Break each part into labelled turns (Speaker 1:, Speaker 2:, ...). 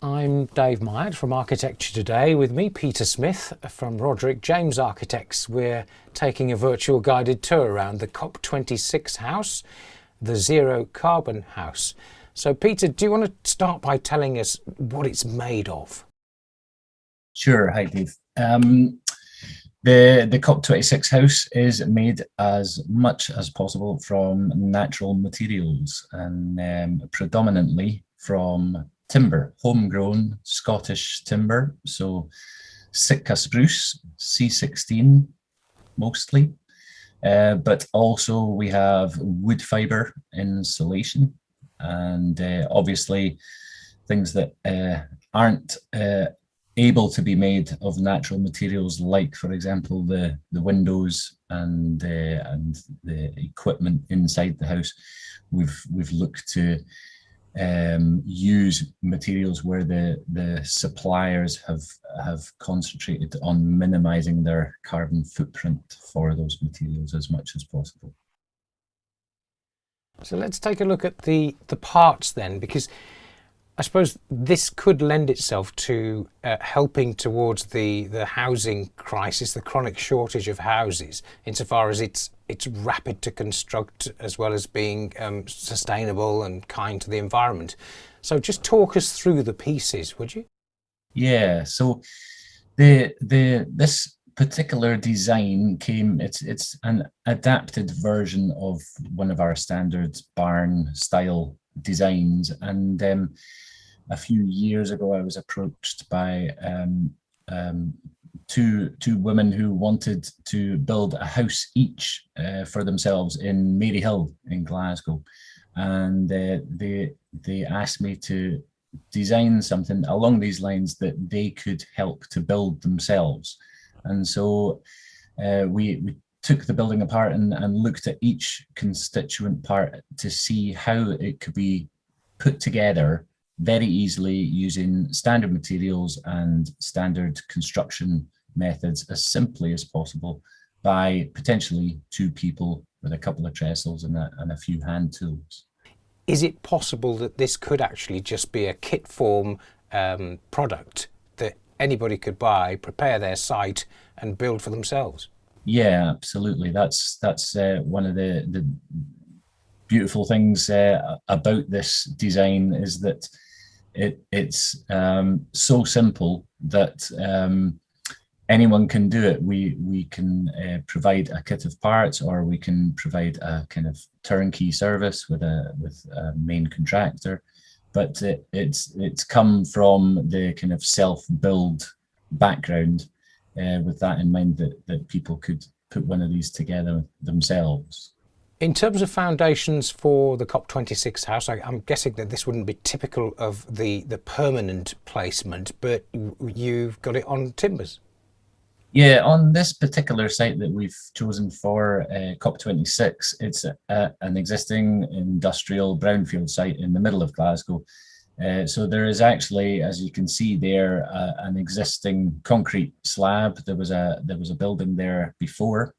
Speaker 1: I'm Dave Myatt from Architecture Today. With me, Peter Smith from Roderick James Architects. We're taking a virtual guided tour around the COP26 House, the Zero Carbon House. So, Peter, do you want to start by telling us what it's made of?
Speaker 2: Sure. Hi, Dave. The COP26 house is made as much as possible from natural materials and predominantly from timber, homegrown Scottish timber. So Sitka spruce, C16 mostly, but also we have wood fibre insulation and obviously things that aren't able to be made of natural materials, like, for example, the windows and the equipment inside the house. We've looked to use materials where the suppliers have concentrated on minimizing their carbon footprint for those materials as much as possible.
Speaker 1: So let's take a look at the parts then, because I suppose this could lend itself to helping towards the housing crisis, the chronic shortage of houses, insofar as it's rapid to construct as well as being sustainable and kind to the environment. So just talk us through the pieces, would you?
Speaker 2: Yeah. So this particular design it's an adapted version of one of our standard barn style designs, and a few years ago I was approached by two women who wanted to build a house each for themselves in Maryhill in Glasgow, and they asked me to design something along these lines that they could help to build themselves. And so we took the building apart and looked at each constituent part to see how it could be put together very easily using standard materials and standard construction methods as simply as possible by potentially two people with a couple of trestles and a few hand tools.
Speaker 1: Is it possible that this could actually just be a kit form product that anybody could buy, prepare their site and build for themselves?
Speaker 2: Yeah, absolutely. That's one of the beautiful things about this design, is that it's so simple that anyone can do it. We can provide a kit of parts, or we can provide a kind of turnkey service with a main contractor. But it's come from the kind of self-build background, with that in mind, that people could put one of these together themselves.
Speaker 1: In terms of foundations for the COP26 house, I'm guessing that this wouldn't be typical of the permanent placement, but you've got it on timbers.
Speaker 2: Yeah, on this particular site that we've chosen for COP26, it's an existing industrial brownfield site in the middle of Glasgow. So there is actually, as you can see there, an existing concrete slab. There was a building there before.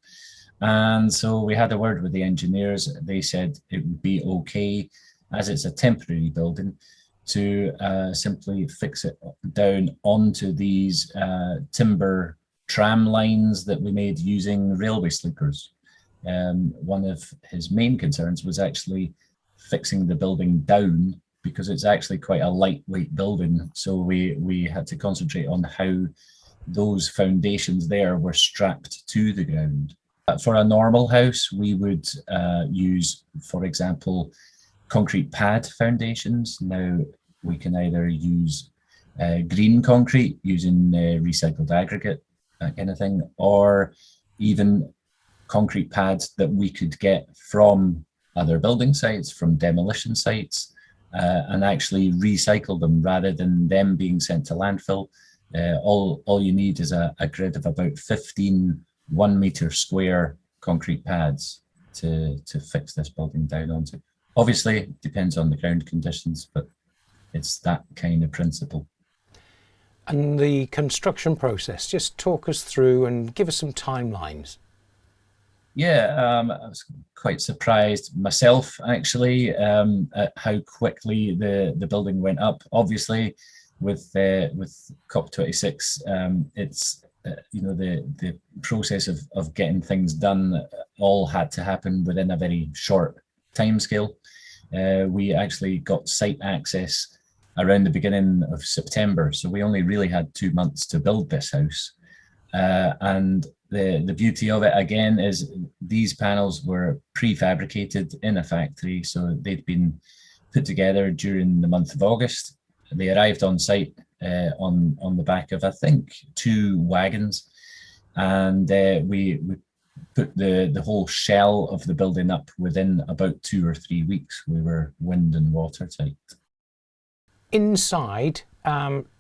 Speaker 2: And so we had a word with the engineers. They said it would be okay, as it's a temporary building, to simply fix it down onto these timber tram lines that we made using railway sleepers. One of his main concerns was actually fixing the building down, because it's actually quite a lightweight building. So we had to concentrate on how those foundations there were strapped to the ground. For a normal house, we would use, for example, concrete pad foundations. Now we can either use green concrete using recycled aggregate, that kind of thing, or even concrete pads that we could get from other building sites, from demolition sites, and actually recycle them rather than them being sent to landfill. All you need is a grid of about 15 1 meter square concrete pads to fix this building down onto. Obviously, it depends on the ground conditions, but it's that kind of principle.
Speaker 1: And the construction process, just talk us through and give us some timelines.
Speaker 2: Yeah, I was quite surprised myself, actually, at how quickly the building went up. Obviously, with COP26, it's the process of getting things done all had to happen within a very short timescale. We actually got site access around the beginning of September, so we only really had 2 months to build this house. And the beauty of it again is these panels were prefabricated in a factory, so they'd been put together during the month of August. They arrived on site on the back of, I think, 2 wagons, and we put the whole shell of the building up within about 2 or 3 weeks. We were wind and watertight.
Speaker 1: Inside,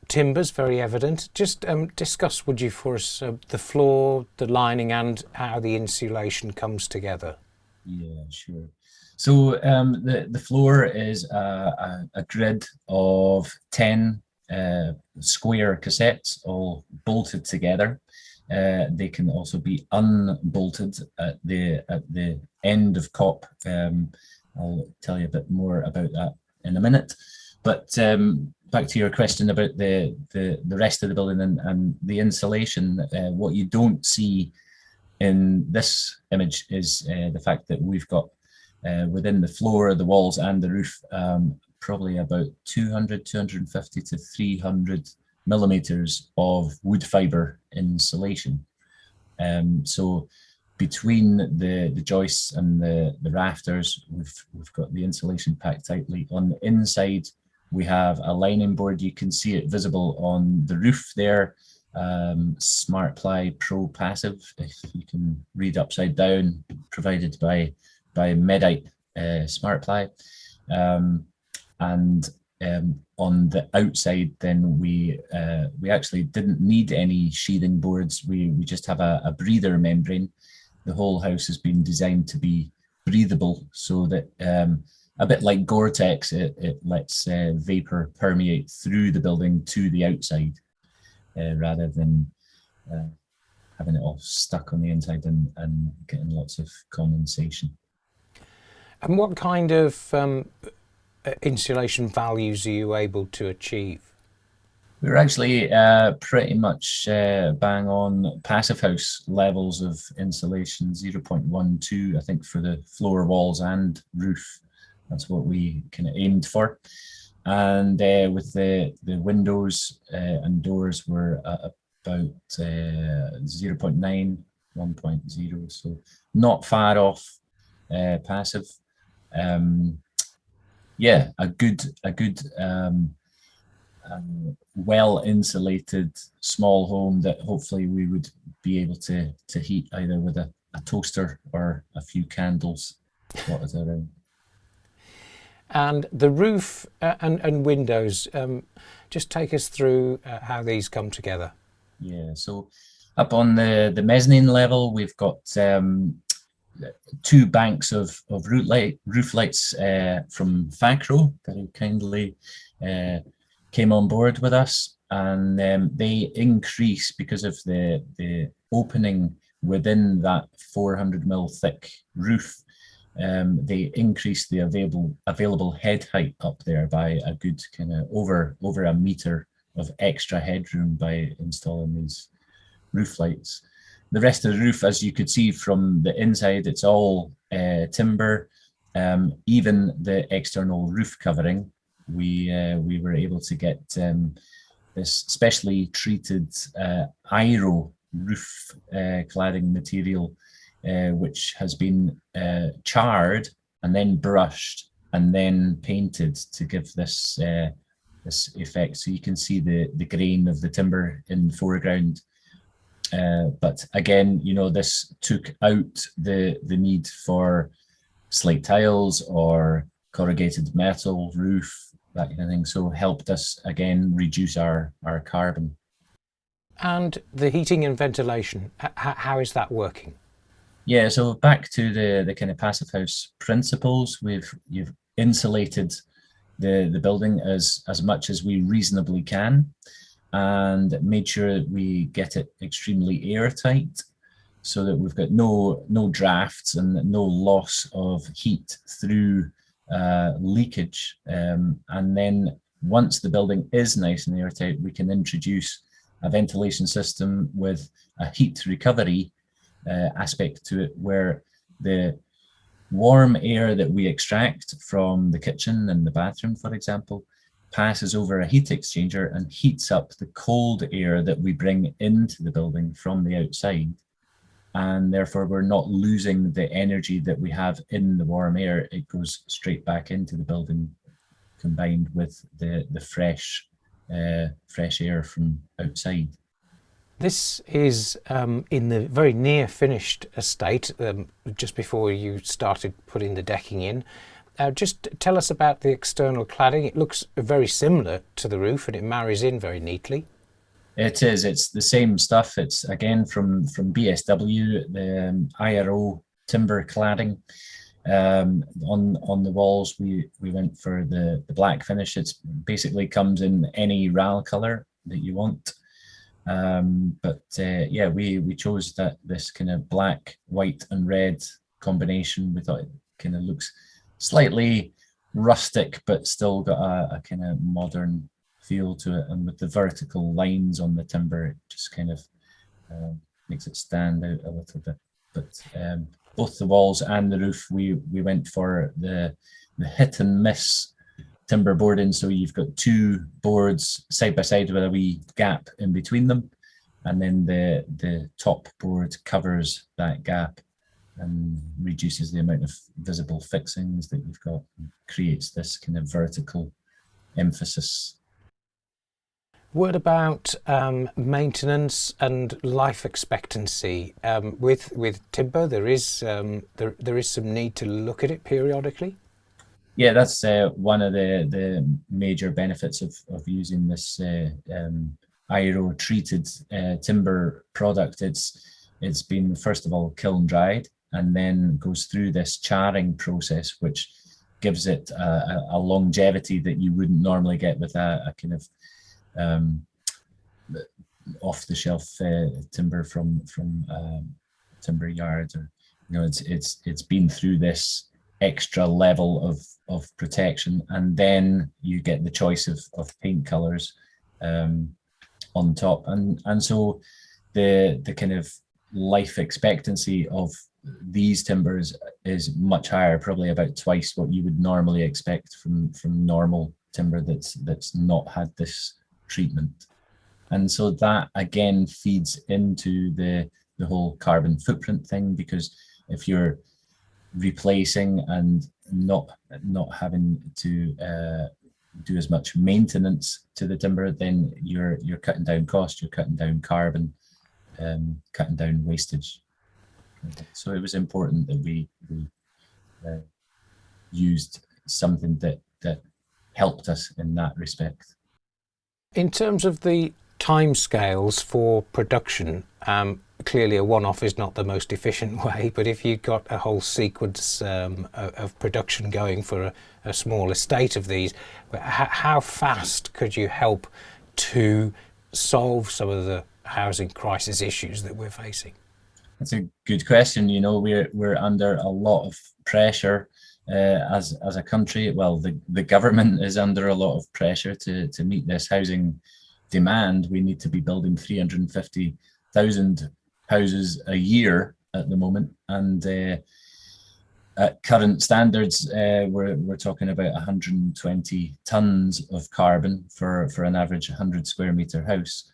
Speaker 1: timbers very evident. Just discuss, would you, for us, the floor, the lining, and how the insulation comes together.
Speaker 2: Yeah, sure. So the floor is a grid of 10 square cassettes, all bolted together. They can also be unbolted at the end of COP. I'll tell you a bit more about that in a minute. But back to your question about the rest of the building and the insulation, what you don't see in this image is the fact that we've got within the floor, the walls and the roof, probably about 250 to 300 millimeters of wood fibre insulation. So between the joists and the rafters, we've got the insulation packed tightly. On the inside, we have a lining board. You can see it visible on the roof there. Smart Ply Pro Passive, if you can read upside down, provided by Medite Smart Ply. And on the outside, then we actually didn't need any sheathing boards. We just have a breather membrane. The whole house has been designed to be breathable, so that a bit like Gore-Tex, it lets vapor permeate through the building to the outside, rather than having it all stuck on the inside and getting lots of condensation.
Speaker 1: And what kind of insulation values are you able to achieve?
Speaker 2: We're actually pretty much bang on passive house levels of insulation, 0.12, I think, for the floor, walls and roof. That's what we kind of aimed for. And with the windows and doors, we're at about 0.9, 1.0, so not far off passive. Yeah, a good well insulated small home that hopefully we would be able to heat either with a toaster or a few candles plotted around.
Speaker 1: And the roof and windows, just take us through how these come together. Yeah,
Speaker 2: so up on the mezzanine level, we've got 2 banks of roof lights from Facro, very kindly came on board with us, and they increase because of the opening within that 400mm thick roof. They increase the available head height up there by a good kind of over a meter of extra headroom by installing these roof lights. The rest of the roof, as you could see from the inside, it's all timber. Even the external roof covering, we were able to get this specially treated IRO roof cladding material, which has been charred and then brushed and then painted to give this this effect. So you can see the grain of the timber in the foreground. But again, you know, this took out the need for slate tiles or corrugated metal roof, that kind of thing. So helped us again reduce our carbon.
Speaker 1: And the heating and ventilation, how is that working?
Speaker 2: Yeah, so back to the kind of passive house principles, you've insulated the building as much as we reasonably can, and made sure that we get it extremely airtight, so that we've got no drafts and no loss of heat through leakage. And then once the building is nice and airtight, we can introduce a ventilation system with a heat recovery aspect to it, where the warm air that we extract from the kitchen and the bathroom, for example, passes over a heat exchanger and heats up the cold air that we bring into the building from the outside. And therefore, we're not losing the energy that we have in the warm air. It goes straight back into the building, combined with the fresh air from outside.
Speaker 1: This is in the very near finished estate, just before you started putting the decking in. Just tell us about the external cladding. It looks very similar to the roof and it marries in very neatly.
Speaker 2: It is. It's the same stuff. It's again from BSW, the IRO timber cladding. On the walls, we went for the black finish. It's basically comes in any RAL color that you want. Yeah, we chose this kind of black, white, and red combination. We thought it kind of looks slightly rustic, but still got a kind of modern feel to it, and with the vertical lines on the timber, it just kind of makes it stand out a little bit. But both the walls and the roof, we went for the hit and miss timber boarding. So you've got two boards side by side with a wee gap in between them, and then the top board covers that gap and reduces the amount of visible fixings that you've got, and creates this kind of vertical emphasis.
Speaker 1: Word about maintenance and life expectancy. With timber, there is some need to look at it periodically.
Speaker 2: Yeah, that's one of the major benefits of using this IRO treated timber product. It's been, first of all, kiln dried and then goes through this charring process, which gives it a longevity that you wouldn't normally get with a kind of off-the-shelf timber from timber yards, or it's been through this extra level of protection, and then you get the choice of paint colors on top, and so the kind of life expectancy of these timbers is much higher, probably about twice what you would normally expect from normal timber that's not had this treatment. And so that again feeds into the whole carbon footprint thing, because if you're replacing and not having to do as much maintenance to the timber, then you're cutting down cost, you're cutting down carbon, cutting down wastage. So it was important that we used something that helped us in that respect.
Speaker 1: In terms of the timescales for production, clearly a one-off is not the most efficient way, but if you've got a whole sequence of production going for a small estate of these, how fast could you help to solve some of the housing crisis issues that we're facing?
Speaker 2: That's a good question. We're under a lot of pressure as a country. Well, the government is under a lot of pressure to meet this housing demand. We need to be building 350,000 houses a year at the moment, and at current standards, we're talking about 120 tons of carbon for an average 100 square meter house.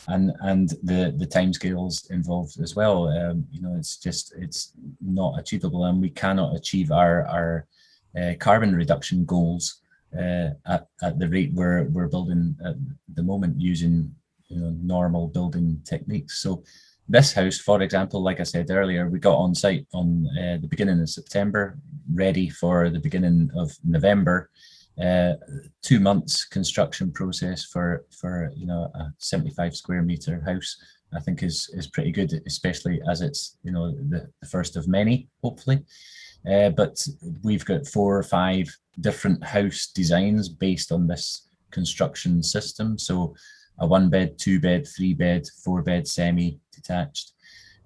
Speaker 2: And the timescales involved as well. It's not achievable, and we cannot achieve our carbon reduction goals at the rate we're building at the moment using normal building techniques. So this house, for example, like I said earlier, we got on site on the beginning of September, ready for the beginning of November. 2 months construction process for a 75 square meter house, I think is pretty good, especially as it's the first of many, hopefully. But we've got 4 or 5 different house designs based on this construction system. So a 1-bed, 2-bed, 3-bed, 4-bed semi-detached,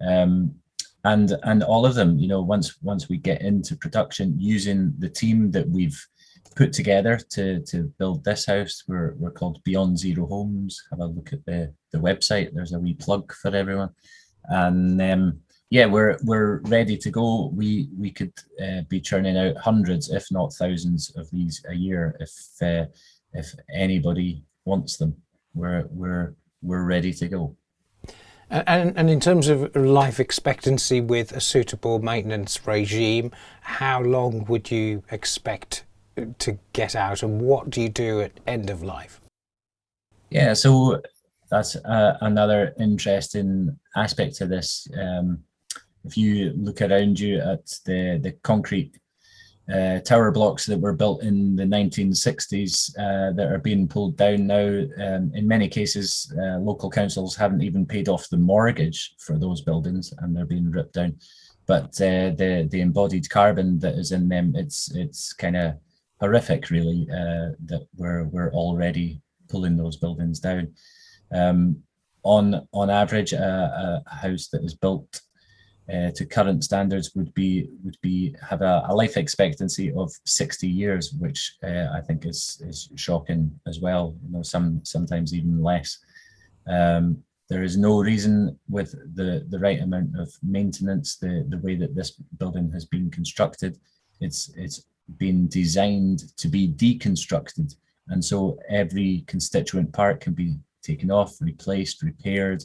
Speaker 2: and all of them, once we get into production, using the team that we've put together to build this house. We're called Beyond Zero Homes. Have a look at the website. There's a wee plug for everyone. And yeah, we're ready to go. We could be churning out hundreds, if not thousands, of these a year if anybody wants them. We're ready to go.
Speaker 1: And in terms of life expectancy with a suitable maintenance regime, how long would you expect to get out, and what do you do at end of life?
Speaker 2: Yeah, so that's another interesting aspect to this. If you look around you at the concrete tower blocks that were built in the 1960s that are being pulled down now, in many cases, local councils haven't even paid off the mortgage for those buildings, and they're being ripped down. But the embodied carbon that is in them, it's kind of horrific, really, that we're already pulling those buildings down. On average, a house that is built to current standards would have a life expectancy of 60 years, which I think is shocking as well. You know, sometimes even less. There is no reason, with the right amount of maintenance, the way that this building has been constructed, it's been designed to be deconstructed, and so every constituent part can be taken off, replaced, repaired,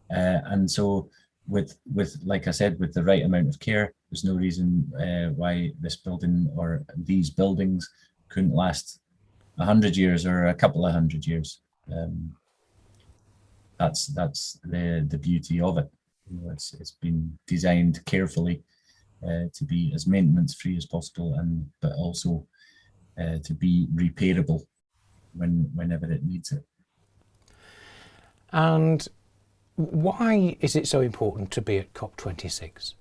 Speaker 2: and so with like I said, with the right amount of care, there's no reason why this building or these buildings couldn't last 100 years or a couple of 100 years. That's the beauty of it. You know, it's been designed carefully to be as maintenance free as possible, but also to be repairable whenever it needs it.
Speaker 1: And why is it so important to be at COP26?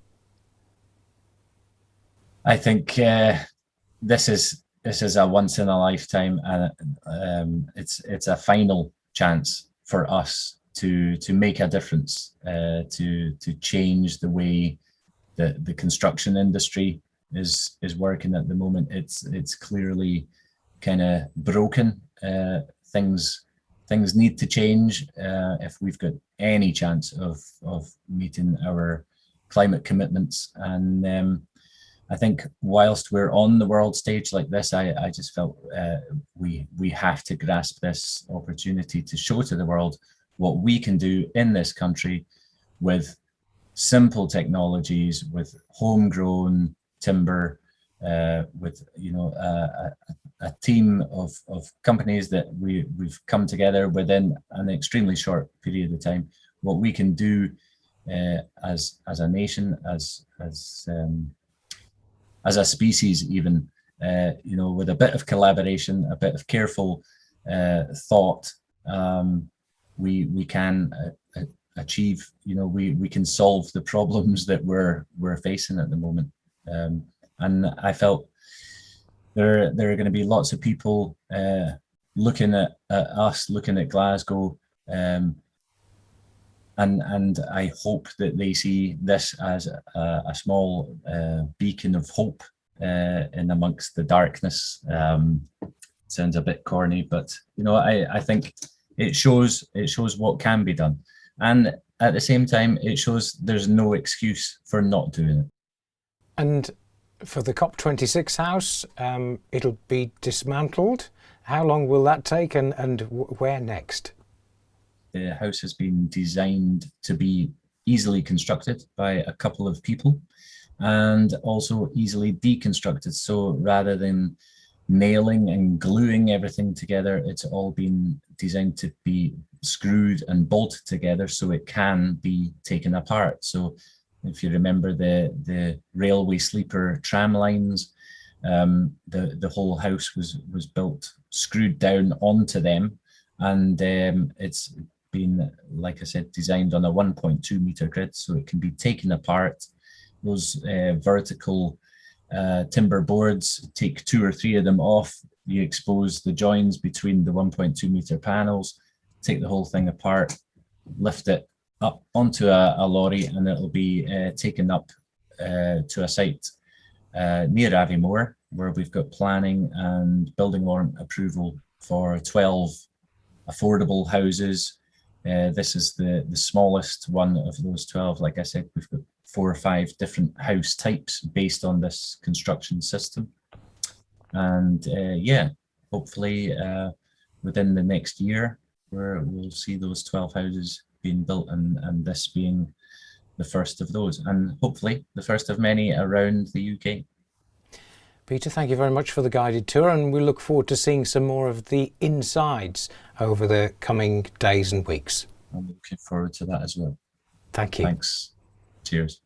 Speaker 2: I think this is a once in a lifetime, and it's a final chance for us to make a difference, to change the way that the construction industry is working at the moment. It's clearly kind of broken. Things need to change if we've got any chance of meeting our climate commitments. And I think whilst we're on the world stage like this, I just felt we have to grasp this opportunity to show to the world what we can do in this country with simple technologies, with homegrown timber, with a team of companies that we've come together within an extremely short period of time. What we can do as a nation, as a species, even, with a bit of collaboration, a bit of careful thought, we can achieve. We can solve the problems that we're facing at the moment. And I felt there are going to be lots of people looking at us, looking at Glasgow, and I hope that they see this as a small beacon of hope in amongst the darkness. Sounds a bit corny, but I think it shows what can be done, and at the same time, it shows there's no excuse for not doing it.
Speaker 1: And for the COP26 House, it'll be dismantled. How long will that take, and where next?
Speaker 2: The house has been designed to be easily constructed by a couple of people, and also easily deconstructed. So rather than nailing and gluing everything together, it's all been designed to be screwed and bolted together so it can be taken apart. So if you remember the railway sleeper tram lines, the whole house was built, screwed down onto them, and it's been, like I said, designed on a 1.2 meter grid, so it can be taken apart. Those vertical timber boards, take 2 or 3 of them off, you expose the joins between the 1.2 meter panels, take the whole thing apart, lift it up onto a lorry, and it'll be taken up to a site near Aviemore, where we've got planning and building warrant approval for 12 affordable houses. This is the smallest one of those 12. Like I said, we've got 4 or 5 different house types based on this construction system. And yeah, hopefully within the next year, we'll see those 12 houses being built, and this being the first of those, and hopefully the first of many around the UK.
Speaker 1: Peter, thank you very much for the guided tour, and we look forward to seeing some more of the insides over the coming days and weeks.
Speaker 2: I'm looking forward to that as well.
Speaker 1: Thank you.
Speaker 2: Thanks. Cheers.